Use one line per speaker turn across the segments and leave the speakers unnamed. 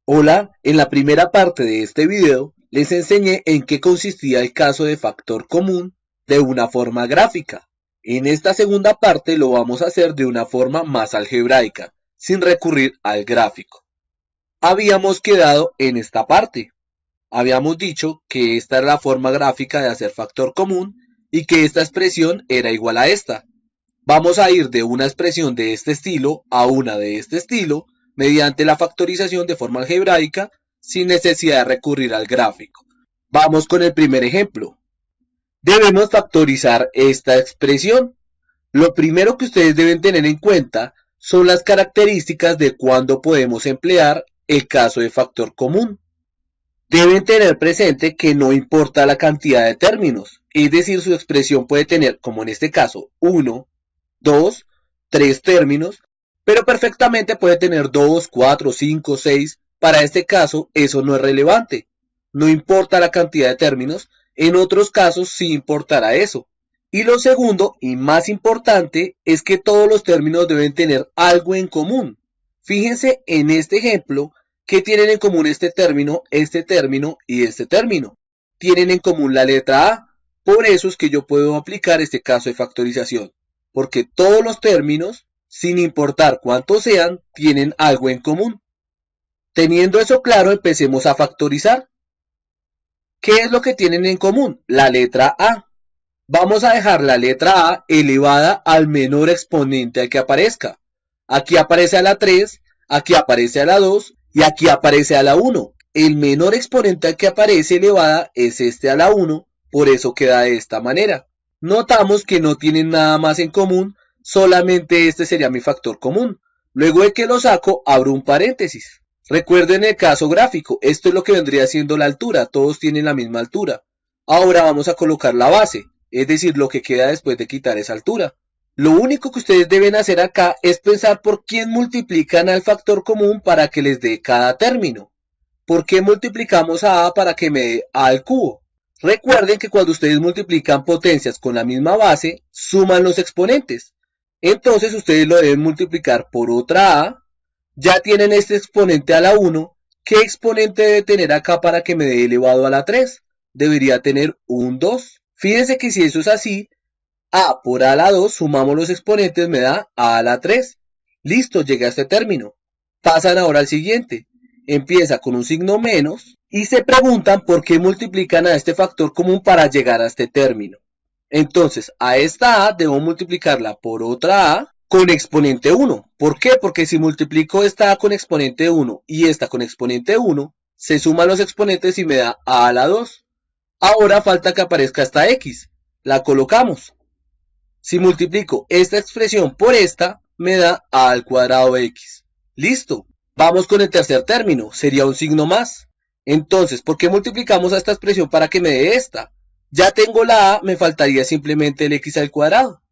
Hola, en la primera parte de este video les enseñé en qué consistía el caso de factor común de una forma gráfica. En esta segunda parte lo vamos a hacer de una forma más algebraica, sin recurrir al gráfico. Habíamos quedado en esta parte. Habíamos dicho que esta era la forma gráfica de hacer factor común y que esta expresión era igual a esta. Vamos a ir de una expresión de este estilo a una de este estilo mediante la factorización de forma algebraica sin necesidad de recurrir al gráfico. Vamos con el primer ejemplo. Debemos factorizar esta expresión. Lo primero que ustedes deben tener en cuenta son las características de cuándo podemos emplear el caso de factor común. Deben tener presente que no importa la cantidad de términos, es decir, su expresión puede tener, como en este caso, 1, 2, 3 términos, pero perfectamente puede tener 2, 4, 5, 6. Para este caso, eso no es relevante. No importa la cantidad de términos, en otros casos sí importará eso. Y lo segundo, y más importante, es que todos los términos deben tener algo en común. Fíjense en este ejemplo, ¿qué tienen en común este término y este término? Tienen en común la letra A. Por eso es que yo puedo aplicar este caso de factorización, porque todos los términos, sin importar cuántos sean, tienen algo en común. Teniendo eso claro, empecemos a factorizar. ¿Qué es lo que tienen en común? La letra A. Vamos a dejar la letra A elevada al menor exponente al que aparezca. Aquí aparece a la 3, aquí aparece a la 2 y aquí aparece a la 1. El menor exponente al que aparece elevada es este a la 1, por eso queda de esta manera. Notamos que no tienen nada más en común, solamente este sería mi factor común. Luego de que lo saco, abro un paréntesis. Recuerden el caso gráfico, esto es lo que vendría siendo la altura, todos tienen la misma altura. Ahora vamos a colocar la base, es decir, lo que queda después de quitar esa altura. Lo único que ustedes deben hacer acá es pensar por quién multiplican al factor común para que les dé cada término. ¿Por qué multiplicamos a para que me dé a al cubo? Recuerden que cuando ustedes multiplican potencias con la misma base, suman los exponentes. Entonces ustedes lo deben multiplicar por otra a. Ya tienen este exponente a la 1. ¿Qué exponente debe tener acá para que me dé elevado a la 3? Debería tener un 2. Fíjense que si eso es así, a por a la 2 sumamos los exponentes, me da a la 3. Listo, llegué a este término. Pasan ahora al siguiente. Empieza con un signo menos y se preguntan por qué multiplican a este factor común para llegar a este término. Entonces, a esta a debo multiplicarla por otra a con exponente 1. ¿Por qué? Porque si multiplico esta a con exponente 1 y esta con exponente 1, se suman los exponentes y me da a la 2. Ahora falta que aparezca esta x. La colocamos. Si multiplico esta expresión por esta, me da a al cuadrado de x. Listo. Vamos con el tercer término. Sería un signo más. Entonces, ¿por qué multiplicamos a esta expresión para que me dé esta? Ya tengo la a, me faltaría simplemente el x al cuadrado.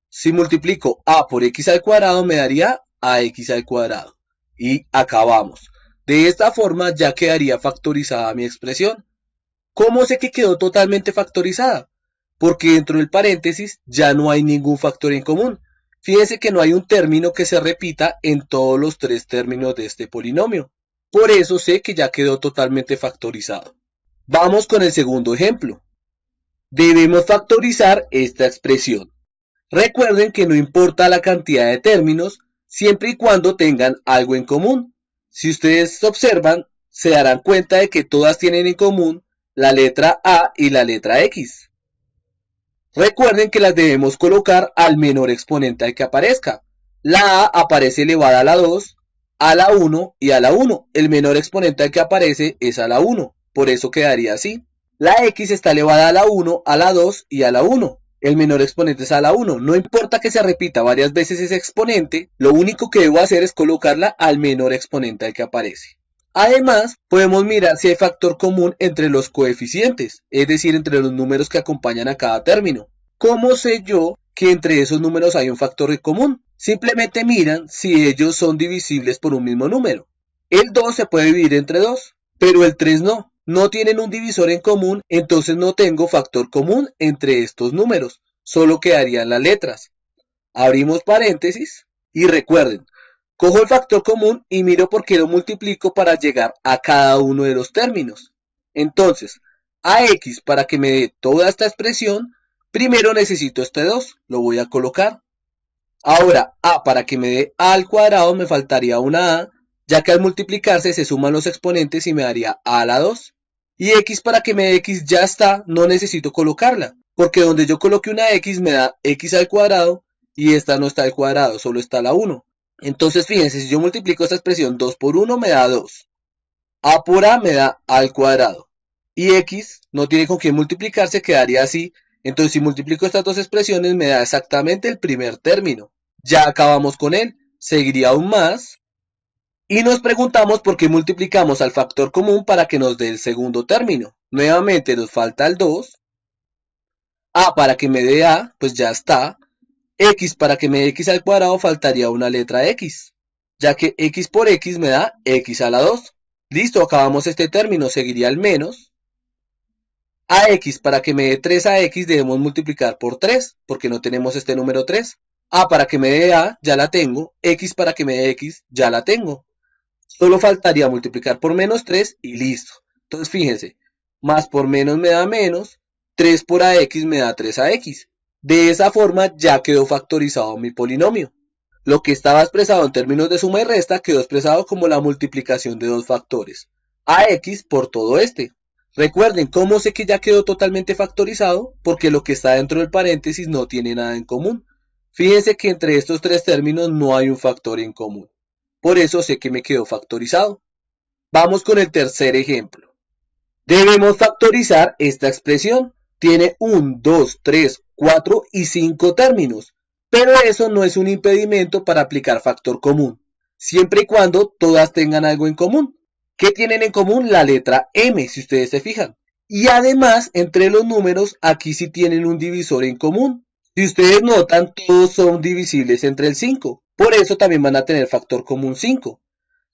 Si multiplico a por x al cuadrado, me daría ax al cuadrado. Y acabamos. De esta forma ya quedaría factorizada mi expresión. ¿Cómo sé que quedó totalmente factorizada? Porque dentro del paréntesis ya no hay ningún factor en común. Fíjense que no hay un término que se repita en todos los tres términos de este polinomio. Por eso sé que ya quedó totalmente factorizado. Vamos con el segundo ejemplo. Debemos factorizar esta expresión. Recuerden que no importa la cantidad de términos, siempre y cuando tengan algo en común. Si ustedes observan, se darán cuenta de que todas tienen en común la letra A y la letra X. Recuerden que las debemos colocar al menor exponente al que aparezca. La A aparece elevada a la 2, a la 1 y a la 1. El menor exponente al que aparece es a la 1, por eso quedaría así. La X está elevada a la 1, a la 2 y a la 1. El menor exponente es a la 1. No importa que se repita varias veces ese exponente, lo único que debo hacer es colocarla al menor exponente al que aparece. Además, podemos mirar si hay factor común entre los coeficientes, es decir, entre los números que acompañan a cada término. ¿Cómo sé yo que entre esos números hay un factor en común? Simplemente miran si ellos son divisibles por un mismo número. El 2 se puede dividir entre 2, pero el 3 no. No tienen un divisor en común, entonces no tengo factor común entre estos números. Solo quedarían las letras. Abrimos paréntesis y recuerden, Cojo el factor común y miro por qué lo multiplico para llegar a cada uno de los términos. Entonces, ax para que me dé toda esta expresión, primero necesito este 2, lo voy a colocar. Ahora, a para que me dé a al cuadrado me faltaría una a, ya que al multiplicarse se suman los exponentes y me daría a la 2. Y x para que me dé x ya está, no necesito colocarla, porque donde yo coloque una x me da x al cuadrado y esta no está al cuadrado, solo está la 1. Entonces fíjense, si yo multiplico esta expresión 2 por 1 me da 2. A por a me da a al cuadrado. Y x no tiene con qué multiplicarse, quedaría así. Entonces si multiplico estas dos expresiones me da exactamente el primer término. Ya acabamos con él. Seguiría aún más. Y nos preguntamos por qué multiplicamos al factor común para que nos dé el segundo término. Nuevamente nos falta el 2. A para que me dé a, pues ya está. X para que me dé x al cuadrado faltaría una letra x, ya que x por x me da x a la 2. Listo, acabamos este término, seguiría el menos. Ax para que me dé 3ax debemos multiplicar por 3, porque no tenemos este número 3. A para que me dé a, ya la tengo. X para que me dé x, ya la tengo. Solo faltaría multiplicar por menos 3 y listo. Entonces fíjense, más por menos me da menos, 3 por ax me da 3ax. De esa forma ya quedó factorizado mi polinomio. Lo que estaba expresado en términos de suma y resta quedó expresado como la multiplicación de dos factores, ax por todo este. Recuerden, ¿cómo sé que ya quedó totalmente factorizado? Porque lo que está dentro del paréntesis no tiene nada en común. Fíjense que entre estos tres términos no hay un factor en común. Por eso sé que me quedó factorizado. Vamos con el tercer ejemplo. Debemos factorizar esta expresión. Tiene 1, 2, 3, 4 y 5 términos. Pero eso no es un impedimento para aplicar factor común, siempre y cuando todas tengan algo en común. ¿Qué tienen en común? La letra m, si ustedes se fijan. Y además, entre los números, aquí sí tienen un divisor en común. Si ustedes notan, todos son divisibles entre el 5. Por eso también van a tener factor común 5.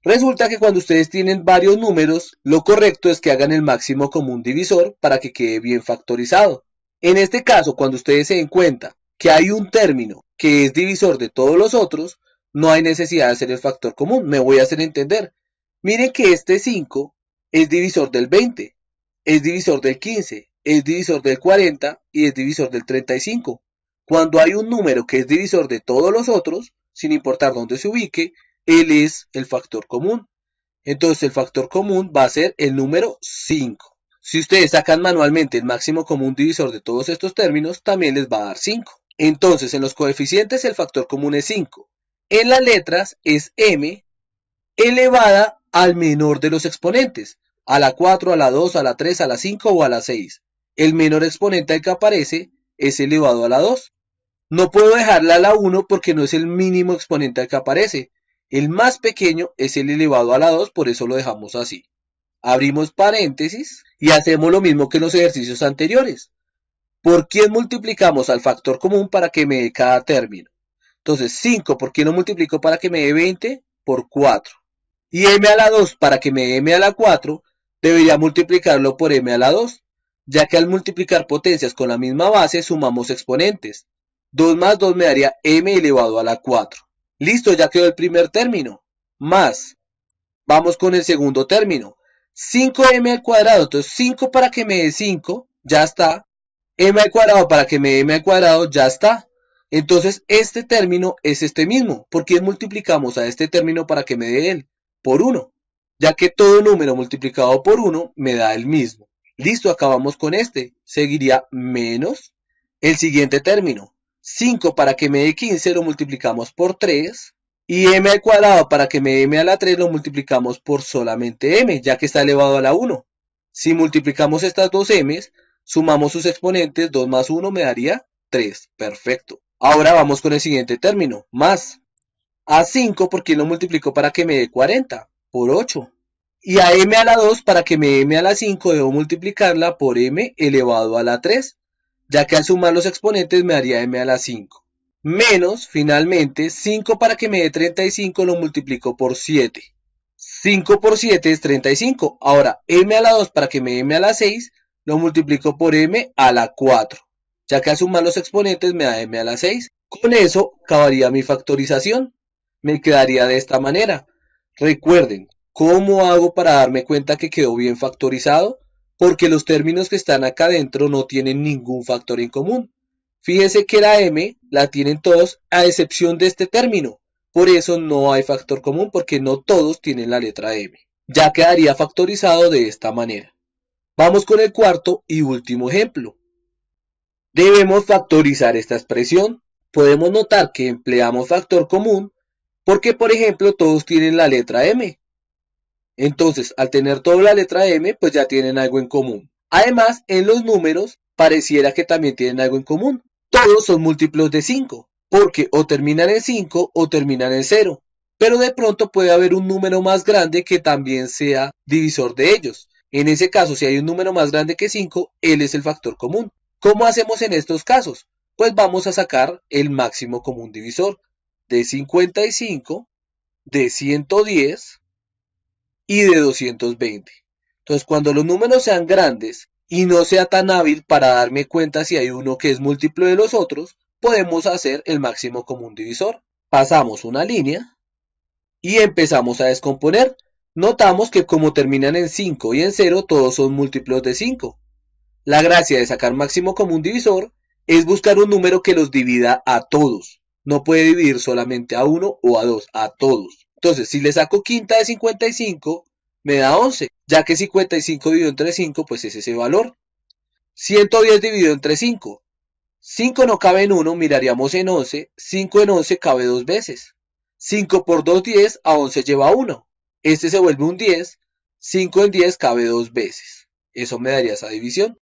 Resulta que cuando ustedes tienen varios números, lo correcto es que hagan el máximo común divisor para que quede bien factorizado. En este caso, cuando ustedes se den cuenta que hay un término que es divisor de todos los otros, no hay necesidad de hacer el factor común. Me voy a hacer entender. Miren que este 5 es divisor del 20, es divisor del 15, es divisor del 40 y es divisor del 35. Cuando hay un número que es divisor de todos los otros, sin importar dónde se ubique, él es el factor común. Entonces el factor común va a ser el número 5. Si ustedes sacan manualmente el máximo común divisor de todos estos términos, también les va a dar 5. Entonces en los coeficientes el factor común es 5. En las letras es m elevada al menor de los exponentes, a la 4, a la 2, a la 3, a la 5 o a la 6. El menor exponente al que aparece es elevado a la 2. No puedo dejarla a la 1 porque no es el mínimo exponente al que aparece. El más pequeño es el elevado a la 2, por eso lo dejamos así. Abrimos paréntesis y hacemos lo mismo que en los ejercicios anteriores. ¿Por quién multiplicamos al factor común para que me dé cada término? Entonces 5, ¿por qué no multiplico para que me dé 20? Por 4. Y m a la 2 para que me dé m a la 4, debería multiplicarlo por m a la 2, ya que al multiplicar potencias con la misma base sumamos exponentes. 2 más 2 me daría m elevado a la 4. Listo, ya quedó el primer término. Más, vamos con el segundo término. 5m al cuadrado, entonces 5 para que me dé 5, ya está. M al cuadrado para que me dé m al cuadrado, ya está. Entonces este término es este mismo. ¿Por qué multiplicamos a este término para que me dé él? Por 1. Ya que todo número multiplicado por 1 me da el mismo. Listo, acabamos con este. Seguiría menos el siguiente término. 5 para que me dé 15 lo multiplicamos por 3. Y m al cuadrado para que me dé m a la 3 lo multiplicamos por solamente m, ya que está elevado a la 1. Si multiplicamos estas dos m's, sumamos sus exponentes, 2 más 1 me daría 3. Perfecto. Ahora vamos con el siguiente término, más. A 5, ¿por qué lo multiplico para que me dé 40? Por 8. Y a m a la 2, para que me dé m a la 5, debo multiplicarla por m elevado a la 3, ya que al sumar los exponentes me daría m a la 5. Menos, finalmente, 5 para que me dé 35 lo multiplico por 7. 5 por 7 es 35. Ahora, m a la 2 para que me dé m a la 6 lo multiplico por m a la 4. Ya que al sumar los exponentes me da m a la 6. Con eso acabaría mi factorización. me quedaría de esta manera. Recuerden, ¿cómo hago para darme cuenta que quedó bien factorizado? Porque los términos que están acá adentro no tienen ningún factor en común. Fíjense que la m la tienen todos a excepción de este término. Por eso no hay factor común porque no todos tienen la letra m. Ya quedaría factorizado de esta manera. Vamos con el cuarto y último ejemplo. Debemos factorizar esta expresión. Podemos notar que empleamos factor común porque, por ejemplo, todos tienen la letra m. Entonces, al tener toda la letra m, pues ya tienen algo en común. Además, en los números, pareciera que también tienen algo en común. Todos son múltiplos de 5, porque o terminan en 5 o terminan en 0. Pero de pronto puede haber un número más grande que también sea divisor de ellos. En ese caso, si hay un número más grande que 5, él es el factor común. ¿Cómo hacemos en estos casos? Pues vamos a sacar el máximo común divisor de 55, de 110 y de 220. Entonces, cuando los números sean grandes y no sea tan hábil para darme cuenta si hay uno que es múltiplo de los otros, podemos hacer el máximo común divisor. Pasamos una línea y empezamos a descomponer. Notamos que como terminan en 5 y en 0, todos son múltiplos de 5. La gracia de sacar máximo común divisor es buscar un número que los divida a todos. No puede dividir solamente a uno o a dos, a todos. Entonces, si le saco quinta de 55, me da 11, ya que 55 dividido entre 5, pues es ese valor. 110 dividido entre 5. 5 no cabe en 1, miraríamos en 11. 5 en 11 cabe dos veces. 5 por 2, 10, a 11 lleva 1. Este se vuelve un 10. 5 en 10 cabe dos veces. Eso me daría esa división.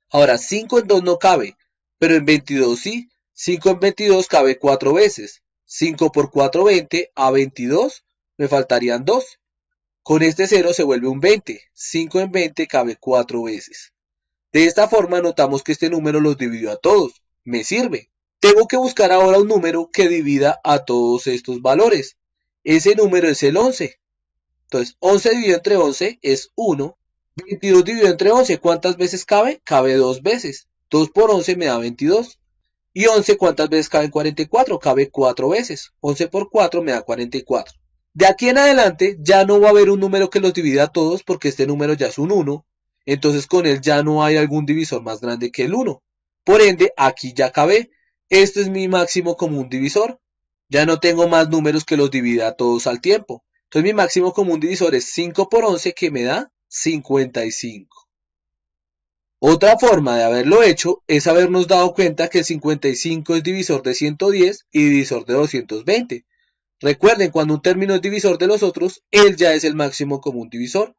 Ahora, 5 en 2 no cabe, pero en 22 sí. 5 en 22 cabe 4 veces. 5 por 4, 20. A 22 me faltarían 2. Con este 0 se vuelve un 20. 5 en 20 cabe 4 veces. De esta forma notamos que este número los dividió a todos. Me sirve. Tengo que buscar ahora un número que divida a todos estos valores. Ese número es el 11. Entonces, 11 dividido entre 11 es 1. 22 dividido entre 11, ¿cuántas veces cabe? Cabe dos veces. 2 por 11 me da 22. Y 11, ¿cuántas veces cabe en 44? Cabe 4 veces. 11 por 4 me da 44. De aquí en adelante ya no va a haber un número que los divida a todos porque este número ya es un 1. Entonces con él ya no hay algún divisor más grande que el 1. Por ende, aquí ya cabe. Este es mi máximo común divisor. Ya no tengo más números que los divida a todos al tiempo. Entonces mi máximo común divisor es 5 por 11 que me da 55. Otra forma de haberlo hecho es habernos dado cuenta que el 55 es divisor de 110 y divisor de 220. Recuerden, cuando un término es divisor de los otros, él ya es el máximo común divisor.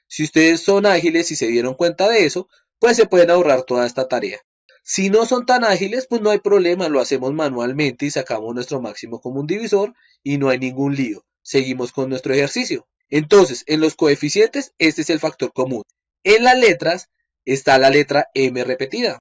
Si ustedes son ágiles y se dieron cuenta de eso, pues se pueden ahorrar toda esta tarea. Si no son tan ágiles, pues no hay problema, lo hacemos manualmente y sacamos nuestro máximo común divisor y no hay ningún lío. Seguimos con nuestro ejercicio. Entonces, en los coeficientes, este es el factor común. En las letras está la letra m repetida.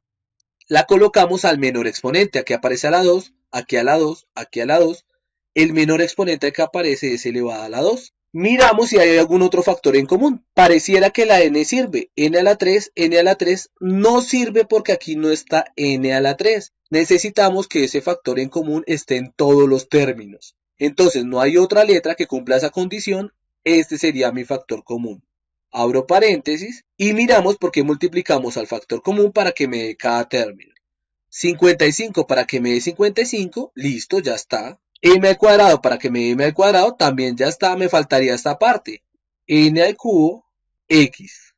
La colocamos al menor exponente. Aquí aparece a la 2, aquí a la 2, aquí a la 2. El menor exponente que aparece es elevado a la 2. Miramos si hay algún otro factor en común. Pareciera que la n sirve. N a la 3, n a la 3 no sirve porque aquí no está n a la 3. Necesitamos que ese factor en común esté en todos los términos. Entonces no hay otra letra que cumpla esa condición. Este sería mi factor común. Abro paréntesis y miramos por qué multiplicamos al factor común para que me dé cada término. 55 para que me dé 55, listo, ya está. M al cuadrado para que me dé m al cuadrado, también ya está, me faltaría esta parte. N al cubo, x.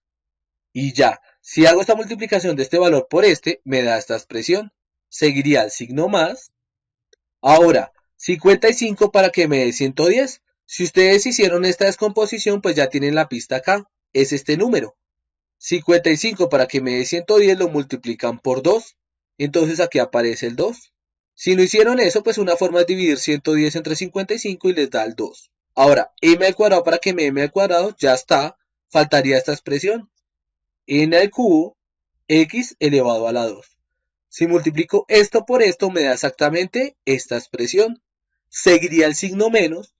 Y ya, si hago esta multiplicación de este valor por este, me da esta expresión. Seguiría el signo más. Ahora, 55 para que me dé 110. Si ustedes hicieron esta descomposición, pues ya tienen la pista acá. Es este número. 55 para que me dé 110 lo multiplican por 2. Entonces aquí aparece el 2. Si no hicieron eso, pues una forma es dividir 110 entre 55 y les da el 2. Ahora, m al cuadrado para que me dé m al cuadrado, ya está. Faltaría esta expresión. N al cubo, x elevado a la 2. Si multiplico esto por esto, me da exactamente esta expresión. Seguiría el signo menos.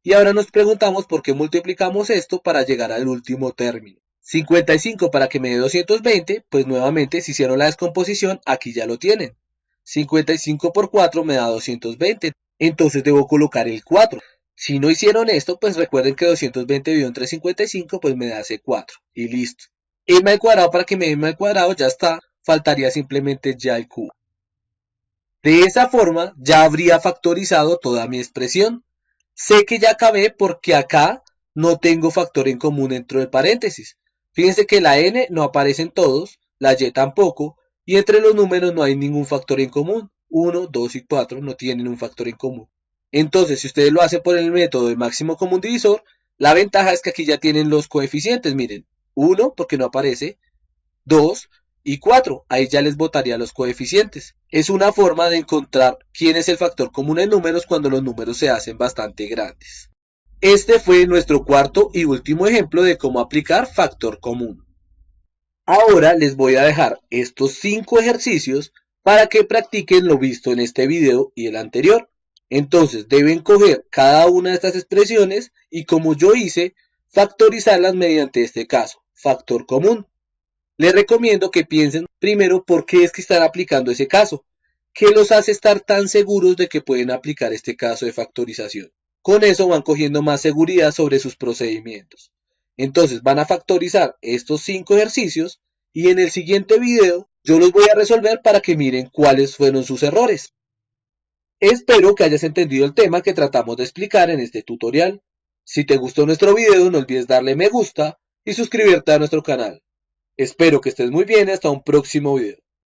Y ahora nos preguntamos por qué multiplicamos esto para llegar al último término. 55 para que me dé 220, pues nuevamente si hicieron la descomposición, aquí ya lo tienen. 55 por 4 me da 220. entonces debo colocar el 4. Si no hicieron esto, pues recuerden que 220 dividido entre 55, pues me da C4 y listo. M al cuadrado, para que me dé M al cuadrado, ya está. Faltaría simplemente ya el cubo. De esa forma, ya habría factorizado toda mi expresión. Sé que ya acabé porque acá no tengo factor en común dentro del paréntesis. Fíjense que la n no aparece en todos, la y tampoco, y entre los números no hay ningún factor en común. 1, 2 y 4 no tienen un factor en común. Entonces, si ustedes lo hacen por el método de máximo común divisor, la ventaja es que aquí ya tienen los coeficientes. Miren, 1 porque no aparece, 2 y 4. Ahí ya les botaría los coeficientes. Es una forma de encontrar quién es el factor común en números cuando los números se hacen bastante grandes. Este fue nuestro cuarto y último ejemplo de cómo aplicar factor común. Ahora les voy a dejar estos 5 ejercicios para que practiquen lo visto en este video y el anterior. Entonces deben coger cada una de estas expresiones y, como yo hice, factorizarlas mediante este caso, factor común. Les recomiendo que piensen primero por qué es que están aplicando ese caso, qué los hace estar tan seguros de que pueden aplicar este caso de factorización. Con eso van cogiendo más seguridad sobre sus procedimientos. Entonces van a factorizar estos 5 ejercicios y en el siguiente video yo los voy a resolver para que miren cuáles fueron sus errores. Espero que hayas entendido el tema que tratamos de explicar en este tutorial. Si te gustó nuestro video, no olvides darle me gusta y suscribirte a nuestro canal. Espero que estés muy bien, hasta un próximo video.